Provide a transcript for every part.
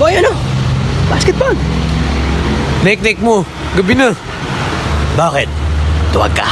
Boy, ano? Basketball. Nek mo, gabi na. Bakit? Tuwag ka.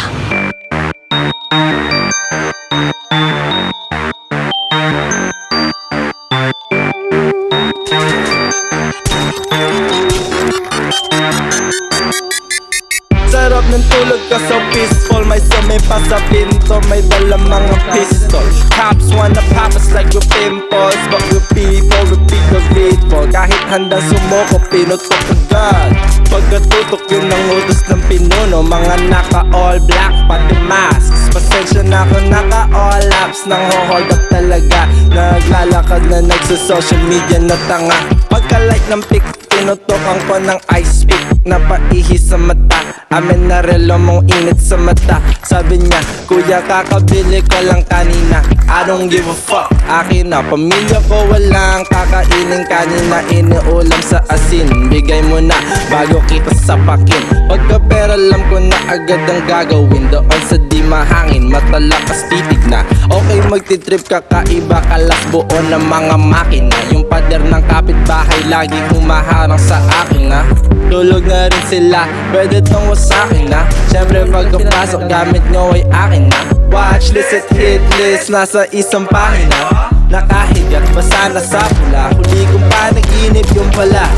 Sarap ng tulog ka so peaceful. May sumipa sa pinto, may dala mga pistol. Cops wanna pop us like your pimples, but we people repeat the ritual. Kahit handang sumuko, pinutok agad. Pagkatutok yun ang utos ng pinuno. Mga naka all black, pati masks. Pasensya na kung naka all apps. Nang hold up talaga. Naglalakad na nagsa-social media na tanga. Pagka-like ng pic, tinutukan ko ng ice pick. Napaihi sa mata, amin na relo mong init sa mata. Sabi niya, kuya kakabili ko lang kanina. I don't give a fuck, akin na. Pamilya ko walang kakainin kanina. Iniulam sa asin, bigay mo na bago kita sapakin. Pagka pera alam ko na agad ang gagawin. Doon sa di mahangin, matalakas titig na. Okay magtitrip ka, kaiba kalas buo ng mga makina. Yung pader ng kapitbahay laging humaharang sa akin na. Tulog na rin sila, pwede tong wasakin na. Siyempre pagkapasok gamit nyo ay akin na. Watchlist at hitlist, nasa isang pahina. Nakahigat pa sana sa pula, huli kong panaginip yung pala.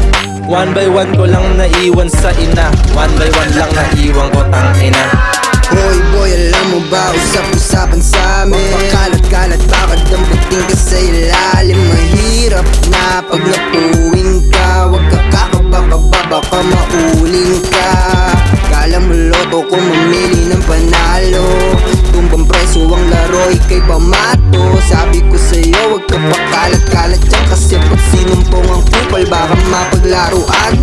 One by one ko lang naiwan sa ina. One by one lang naiwan ko tangina. Hoy boy, alam mo ba, usap-usapan sa amin. Mapakalat-kalat, bakit ang puting ka sa ilalim. Mahirap na pag napuwing ka. Huwag ka kakabababa, baka mauling ka. Kala mo loto kung mamili ng panalo. Tumbang preso ang laro, ikay pamato. Sabi ko sa'yo, huwag ka pakalat-kalat dyan. Kasi pag sinumpong ang kupal, baka mapaglaruan.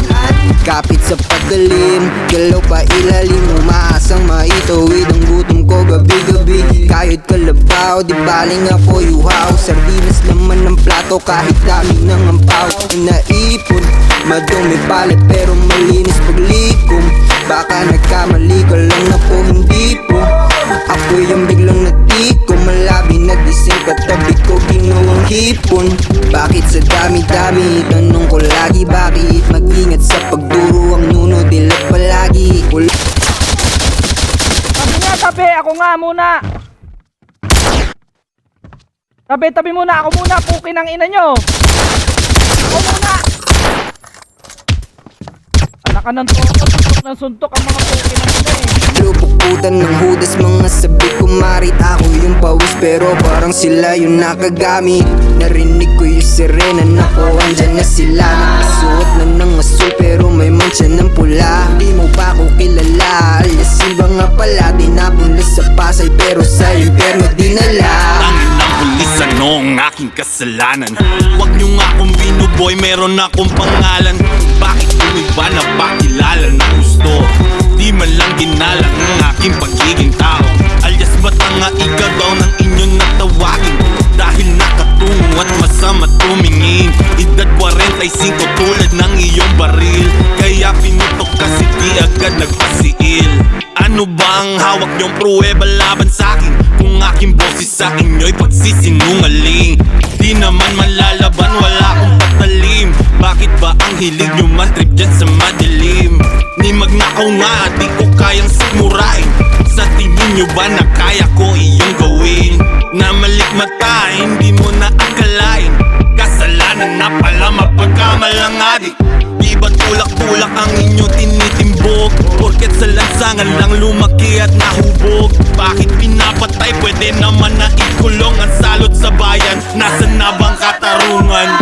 Kapit sa padalim, galaw pa ilalim. Umaasang maitawid ang gutom ko gabi-gabi. Kahit kalabaw, di baling ako yuhaw. Sardinas naman ng plato kahit dami ng ampaw. Naipon, madumi palit pero malinis paglikom. Baka nagkamali ka lang ako, hindi po. Ako yung biglang natikom. Malabi nagising katabi ko, ginawang hipon. Bakit sa dami-dami, tanong ko lagi. Bakit mag-ingat sa pagduro ang nuno, dilat palagi. Sabi nga, tabi, ako nga muna. Tabi muna, ako muna, pukin ang ina nyo. Ako muna. Anak ka ng suntok ang mga pukin ang ina eh. Lupukutan ng hudas, mga sabi ko marit. Ako yung pawis pero parang sila yung nakagamit. Narinig ko yung sirena na ko, andyan na sila. Nakasuot na ng asul pero may mancha ng pula. Di mo pa ako kilala, alisin ba nga pala. Dinapunla sa Pasay pero sa impyerno dinala. Tangin ng pulis, anong aking kasalanan? Huwag niyo nga akong binuboy, meron akong pangalan. Bakit yung iba na pakilala na gusto? Di man lang ginalang ang aking pagiging tao. Alias batanga ikaw daw ng inyong natawagin. Dahil nakatungo at masama tumingin. Edad 45 tulad ng iyong baril. Kaya pinutok kasi di agad nagpasiil. Ano ba ang hawak niyong pruweba laban sa'kin? Kung aking boses sa inyo'y pagsisinungaling. Di naman manlalaban, wala akong patalim. Bakit ba ang hilig niyo man trip dyan sa madilim? Ni magnakaw nga, di ko kayang sigmurain. Sa tingin niyo ba na kaya ko iyong gawin? Na malikmata, hindi mo na akalain. Kasalanan na pala mapagkamalang adik. Di ba tulak-tulak ang inyo tinitimbog? Porket sa lansangan lang lumaki at nahubog. Bakit pinapatay? Pwede naman na ikulong. Ang salot sa bayan, nasa na bang katarungan?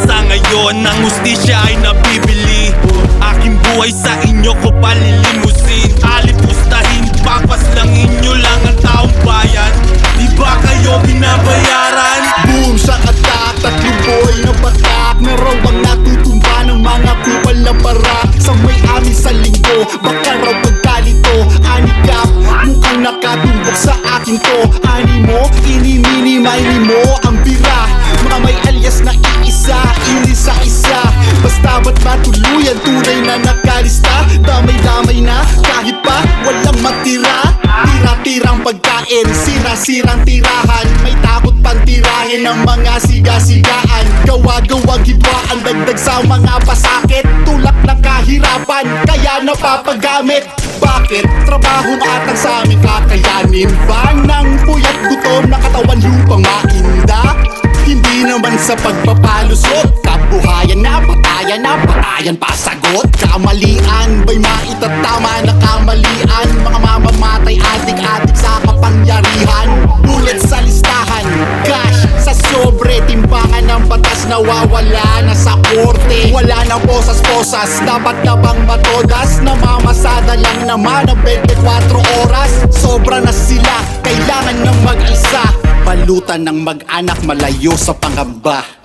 Sa ngayon, ang hustisya ay nabibili. Aking buhay sa inyo ko palilimusin. Alipustahin, papas lang inyo lang ang taong bayan. Di ba kayo binabayaran? Boom, sa attack, tatlong boy na batak. Na raw ang natutumba ng mga kupal na bara. Sa may-ami sa linggo, baka raw pagkalito. Anikap, mukhang nakatumbok sa akin to. Animo, ini-mini-mini mo ang bira. Mga may alias na iisa, inisa-isa. Basta ba't matuluyan, tunay na nakalista. Damay-damay na, kahit pa walang matira. Tira-tira Sirang pagkain, sira-sirang tirahan. May takot pang tirahin ng mga siga-sigaan. Gawa-gawang hidwaan, dagdag sa mga pasakit. Tulak ng kahirapan, kaya napapagamit. Bakit? Trabaho na atang sa aming kakayanin ba? Nang puyat gutom na katawan lupang mainda? Hindi naman sa pagpapalusot. Kabuhayan na, patayan pa sagot. Kamalian, ba'y maitatama na kamalian? Mga mamamatay, adik-adik sa kapangyarihan. Bulit sa listahan, cash sa sobre. Timbangan ng batas nawawala na sa korte. Wala nang posas-posas, dapat na bang matodas? Namamasada lang naman ang 24 oras. Sobra na sila, kailangan ng mag-isa. Balutan ng mag-anak malayo sa pangamba.